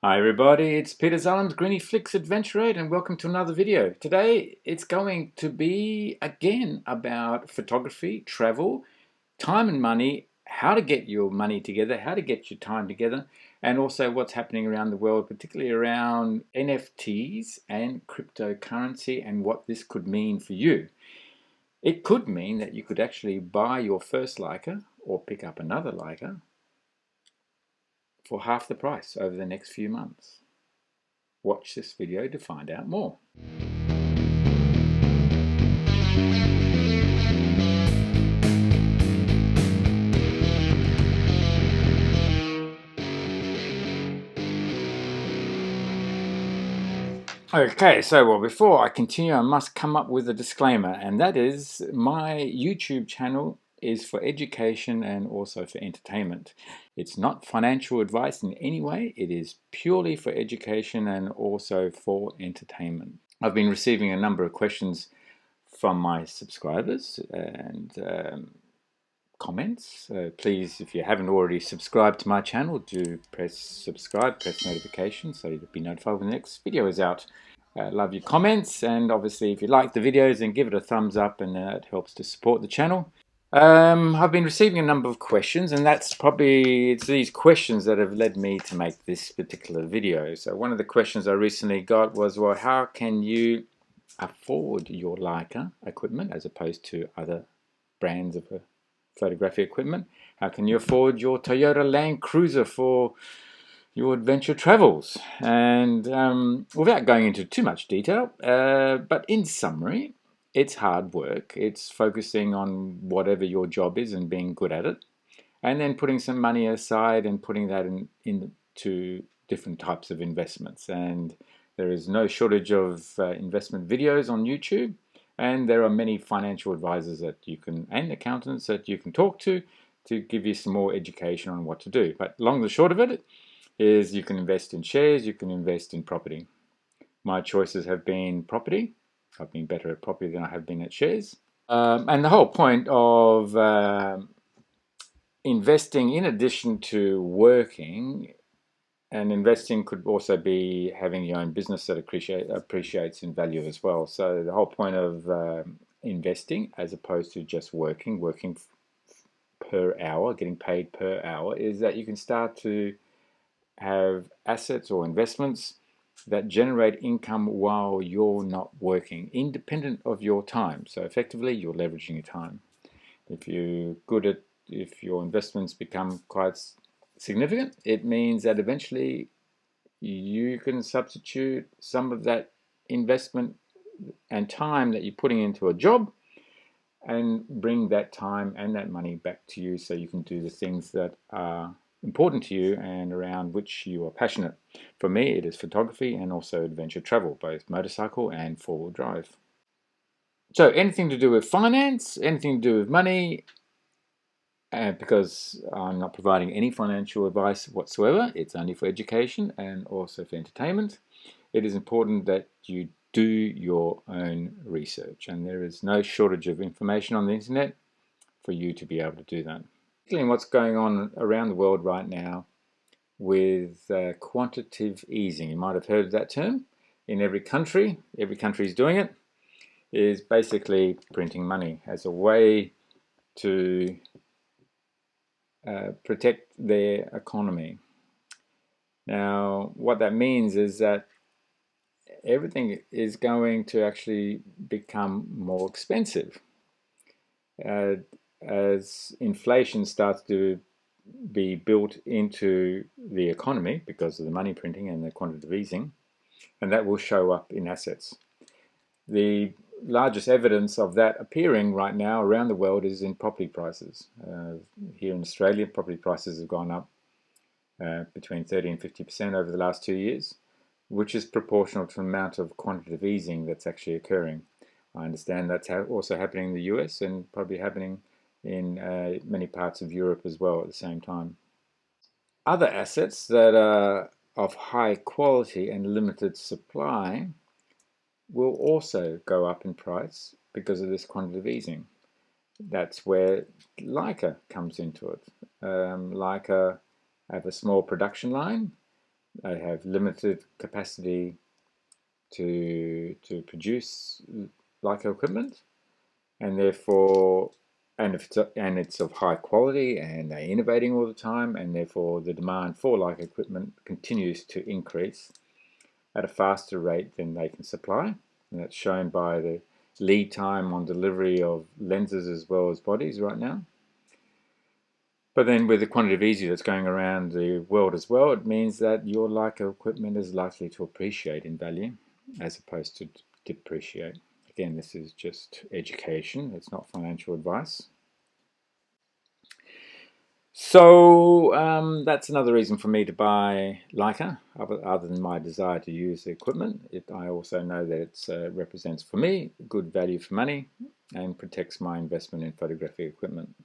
Hi everybody, it's Peter Zalm's Griniflix Adventure 8 and welcome to another video. Today it's going to be again about photography, travel, time and money, how to get your money together, how to get your time together, and also what's happening around the world, particularly around NFTs and cryptocurrency and what this could mean for you. It could mean that you could actually buy your first Leica or pick up another Leica for half the price over the next few months. Watch this video to find out more. Okay, so before I continue, I must come up with a disclaimer, and that is my YouTube channel is for education and also for entertainment. It's not financial advice in any way. It is purely for education and also for entertainment. I've been receiving a number of questions from my subscribers and comments. Please, if you haven't already subscribed to my channel, do press subscribe, press notification so you'll be notified when the next video is out. Love your comments, and obviously if you like the videos, then give it a thumbs up, and it helps to support the channel. I've been receiving a number of questions, and it's these questions that have led me to make this particular video. So one of the questions I recently got was, well, how can you afford your Leica equipment as opposed to other brands of photographic equipment? How can you afford your Toyota Land Cruiser for your adventure travels? And without going into too much detail, but in summary, it's hard work. It's focusing on whatever your job is and being good at it, and then putting some money aside and putting that into different types of investments. And there is no shortage of investment videos on YouTube, and there are many financial advisors that you can, and accountants that you can talk to give you some more education on what to do. But long and short of it is you can invest in shares, you can invest in property. My choices have been property. I've been better at property than I have been at shares. And the whole point of investing, in addition to working, and investing could also be having your own business that appreciates in value as well. So the whole point of investing, as opposed to just working per hour, getting paid per hour, is that you can start to have assets or investments that generate income while you're not working, independent of your time. So effectively, you're leveraging your time. If your investments become quite significant, it means that eventually you can substitute some of that investment and time that you're putting into a job and bring that time and that money back to you so you can do the things that are important to you and around which you are passionate. For me, it is photography and also adventure travel, both motorcycle and four-wheel drive. So anything to do with finance, anything to do with money, because I'm not providing any financial advice whatsoever, it's only for education and also for entertainment. It is important that you do your own research, and there is no shortage of information on the internet for you to be able to do that. Particularly in what's going on around the world right now with quantitative easing. You might have heard of that term. In every country is doing it, is basically printing money as a way to protect their economy. Now, what that means is that everything is going to actually become more expensive as inflation starts to be built into the economy because of the money printing and the quantitative easing, and that will show up in assets. The largest evidence of that appearing right now around the world is in property prices. Here in Australia, property prices have gone up between 30 and 50% over the last 2 years, which is proportional to the amount of quantitative easing that's actually occurring. I understand that's also happening in the US and probably happening in many parts of Europe as well at the same time. Other assets that are of high quality and limited supply will also go up in price because of this quantitative easing. That's where Leica comes into it. Leica have a small production line, They have limited capacity to produce LICO equipment, and therefore, and it's of high quality, and they're innovating all the time, and therefore the demand for LICO equipment continues to increase at a faster rate than they can supply, and that's shown by the lead time on delivery of lenses as well as bodies right now. But then with the quantitative easing that's going around the world as well, it means that your LICO equipment is likely to appreciate in value as opposed to depreciate. Again, this is just education, it's not financial advice. So that's another reason for me to buy LICO, other than my desire to use the equipment. I also know that it represents for me good value for money and protects my investment in photographic equipment.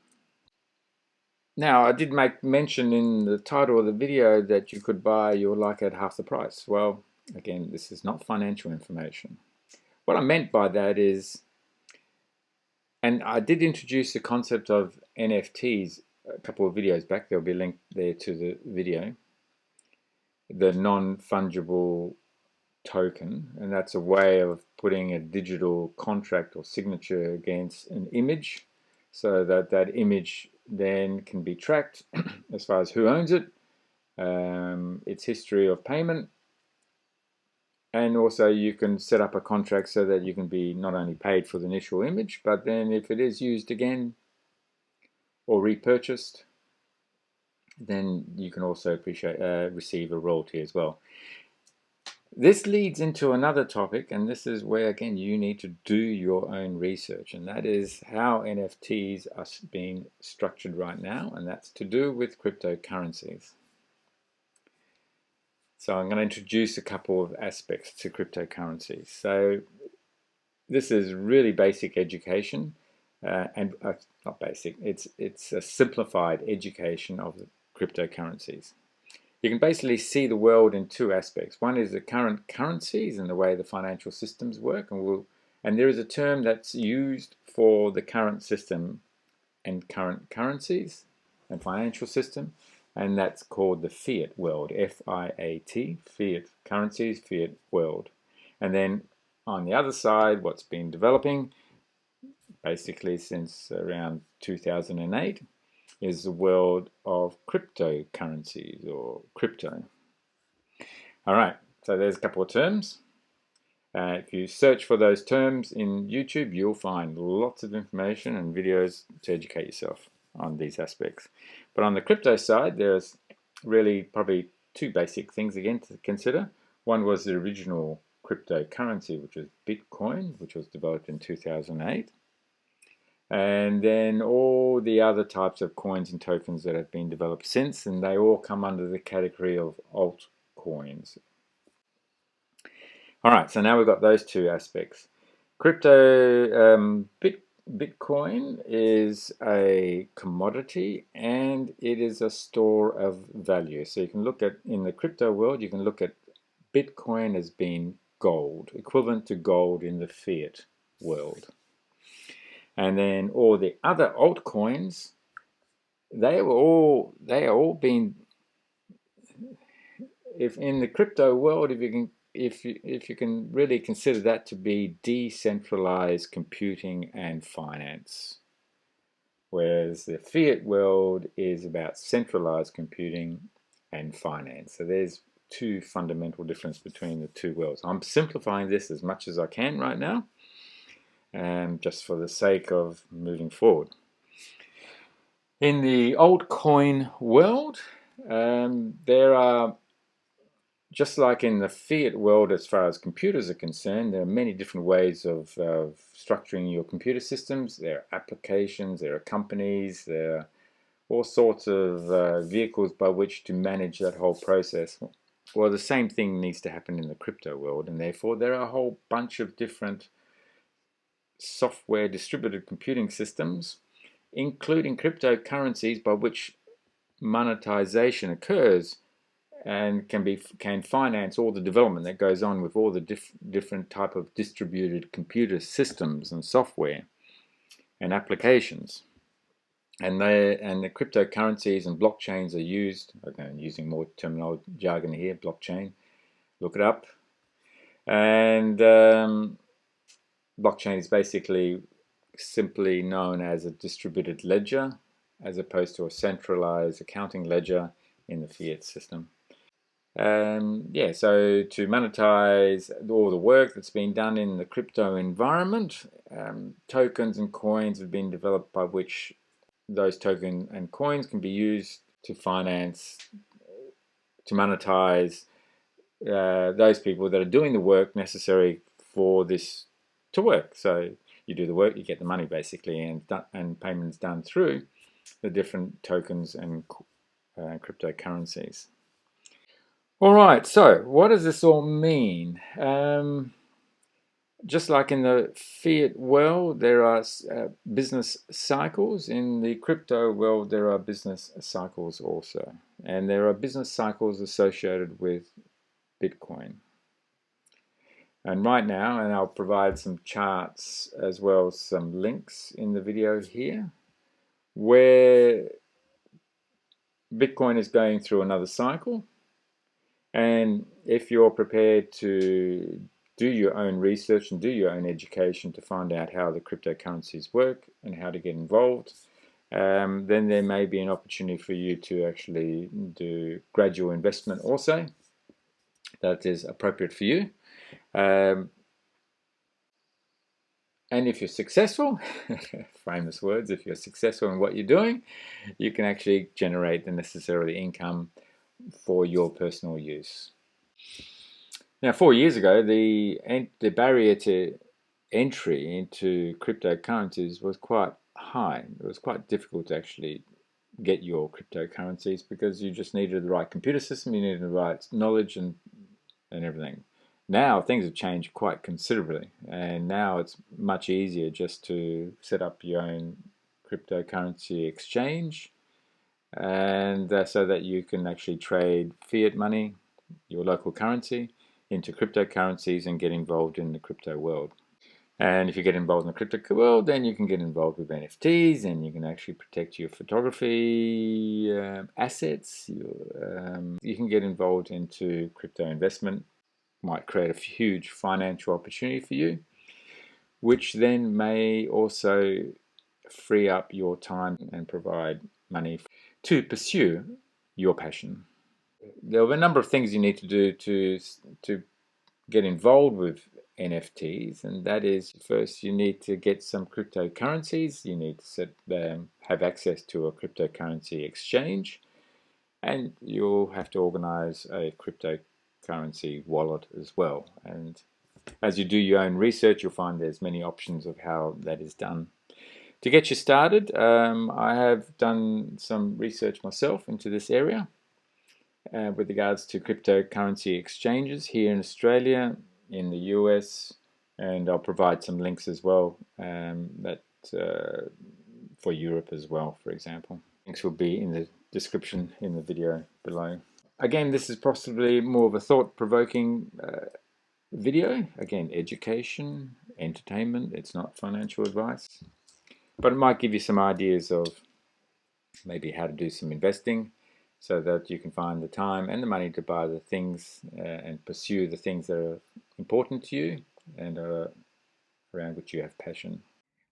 Now, I did make mention in the title of the video that you could buy your LICO at half the price. Well, again, this is not financial information. What I meant by that is, and I did introduce the concept of NFTs a couple of videos back. There'll be a link there to the video. The non-fungible token, and that's a way of putting a digital contract or signature against an image, so that that image then can be tracked as far as who owns it, its history of payment, and also you can set up a contract so that you can be not only paid for the initial image, but then if it is used again or repurchased, then you can also receive a royalty as well. This leads into another topic, and this is where, again, you need to do your own research, and that is how NFTs are being structured right now, and that's to do with cryptocurrencies. So I'm going to introduce a couple of aspects to cryptocurrencies. So this is really basic education, and not basic, it's a simplified education of the cryptocurrencies. You can basically see the world in two aspects. One is the current currencies and the way the financial systems work, and there is a term that's used for the current system and current currencies and financial system, and that's called the fiat world, F-I-A-T, fiat currencies, fiat world. And then on the other side, what's been developing basically since around 2008 is the world of cryptocurrencies, or crypto. All right, so there's a couple of terms. If you search for those terms in YouTube, you'll find lots of information and videos to educate yourself on these aspects. But on the crypto side, there's really probably two basic things again to consider. One was the original cryptocurrency, which was Bitcoin, which was developed in 2008. And then all the other types of coins and tokens that have been developed since, and they all come under the category of altcoins. All right, so now we've got those two aspects. Bitcoin is a commodity, and it is a store of value. So you can look at, in the crypto world, you can look at Bitcoin as being gold, equivalent to gold in the fiat world. And then all the other altcoins, they are all being, if in the crypto world, if you can really consider that to be decentralized computing and finance, whereas the fiat world is about centralized computing and finance. So there's two fundamental differences between the two worlds. I'm simplifying this as much as I can right now, just for the sake of moving forward. In the altcoin world, there are, just like in the fiat world as far as computers are concerned, there are many different ways of structuring your computer systems. There are applications, there are companies, there are all sorts of vehicles by which to manage that whole process. Well, the same thing needs to happen in the crypto world, and therefore there are a whole bunch of different software distributed computing systems, including cryptocurrencies, by which monetization occurs and can finance all the development that goes on with all the different type of distributed computer systems and software and applications. And the cryptocurrencies and blockchains are used. Okay, I'm using more terminology jargon here. Blockchain, look it up. And blockchain is basically simply known as a distributed ledger, as opposed to a centralized accounting ledger in the fiat system. Yeah, so to monetize all the work that's been done in the crypto environment, tokens and coins have been developed by which those tokens and coins can be used to finance, to monetize those people that are doing the work necessary for this to work. So you do the work, you get the money basically, and payments done through the different tokens and cryptocurrencies. All right, so what does this all mean? Just like in the fiat world, there are business cycles. In the crypto world, there are business cycles also. And there are business cycles associated with Bitcoin. And right now, and I'll provide some charts as well as some links in the video here, where Bitcoin is going through another cycle. And if you're prepared to do your own research and do your own education to find out how the cryptocurrencies work and how to get involved, then there may be an opportunity for you to actually do gradual investment also that is appropriate for you. And if you're successful, famous words, if you're successful in what you're doing, you can actually generate the necessary income for your personal use. Now, 4 years ago, the barrier to entry into cryptocurrencies was quite high. It was quite difficult to actually get your cryptocurrencies because you just needed the right computer system, you needed the right knowledge and everything. Now things have changed quite considerably, and now it's much easier just to set up your own cryptocurrency exchange, and so that you can actually trade fiat money, your local currency, into cryptocurrencies and get involved in the crypto world. And if you get involved in the crypto world, then you can get involved with NFTs, and you can actually protect your photography assets. You can get involved into crypto investment. Might create a huge financial opportunity for you, which then may also free up your time and provide money to pursue your passion. There are a number of things you need to do to get involved with NFTs, and that is, first you need to get some cryptocurrencies. You need to have access to a cryptocurrency exchange, and you'll have to organize a cryptocurrency wallet as well. And as you do your own research, you'll find there's many options of how that is done. To get you started, I have done some research myself into this area with regards to cryptocurrency exchanges here in Australia, in the US, and I'll provide some links as well for Europe as well, for example. Links will be in the description in the video below. Again, this is possibly more of a thought-provoking video. Again, education, entertainment, it's not financial advice. But it might give you some ideas of maybe how to do some investing so that you can find the time and the money to buy the things and pursue the things that are important to you and around which you have passion.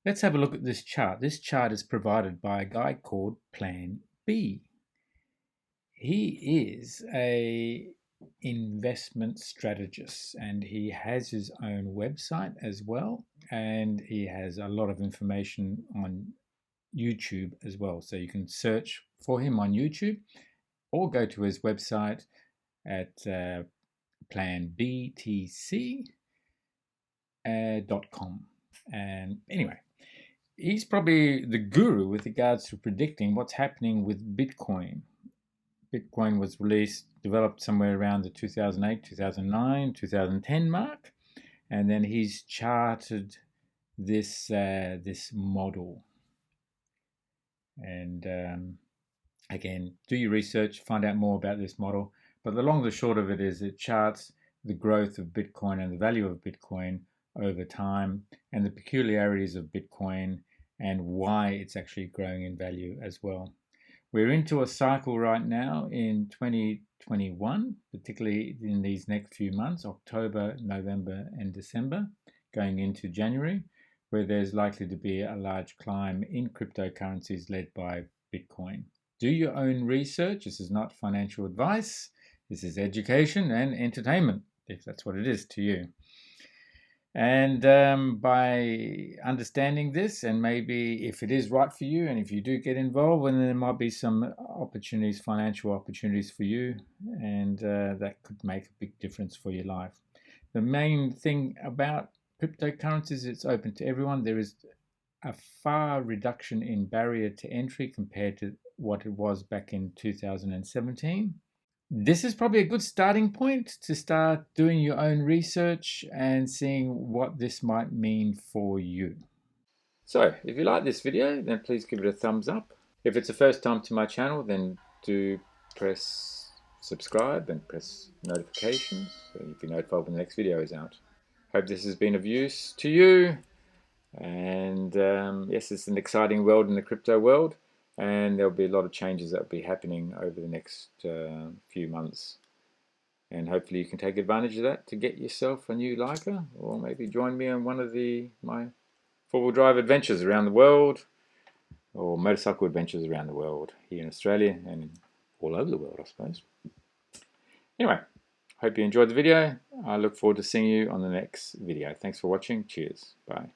Let's have a look at this chart. This chart is provided by a guy called Plan B. He is a investment strategist, and he has his own website as well, and he has a lot of information on YouTube as well, so you can search for him on YouTube or go to his website at planbtc.com. And anyway, he's probably the guru with regards to predicting what's happening with Bitcoin. Bitcoin was developed somewhere around the 2008, 2009, 2010 mark, and then he's charted this model. And again, do your research, find out more about this model. But the long and the short of it is it charts the growth of Bitcoin and the value of Bitcoin over time and the peculiarities of Bitcoin and why it's actually growing in value as well. We're into a cycle right now in 2021, particularly in these next few months, October, November, and December, going into January, where there's likely to be a large climb in cryptocurrencies led by Bitcoin. Do your own research. This is not financial advice. This is education and entertainment, if that's what it is to you. And by understanding this, and maybe if it is right for you, and if you do get involved, then there might be some opportunities, financial opportunities for you, and that could make a big difference for your life. The main thing about cryptocurrencies, it's open to everyone. There is a far reduction in barrier to entry compared to what it was back in 2017. This is probably a good starting point to start doing your own research and seeing what this might mean for you. So, if you like this video, then please give it a thumbs up. If it's the first time to my channel, then do press subscribe and press notifications so you'll be notified when the next video is out. Hope this has been of use to you. And yes, it's an exciting world in the crypto world. And there'll be a lot of changes that will be happening over the next few months. And hopefully you can take advantage of that to get yourself a new Leica, or maybe join me on one of my four-wheel drive adventures around the world, or motorcycle adventures around the world, here in Australia and all over the world, I suppose. Anyway, hope you enjoyed the video. I look forward to seeing you on the next video. Thanks for watching. Cheers. Bye.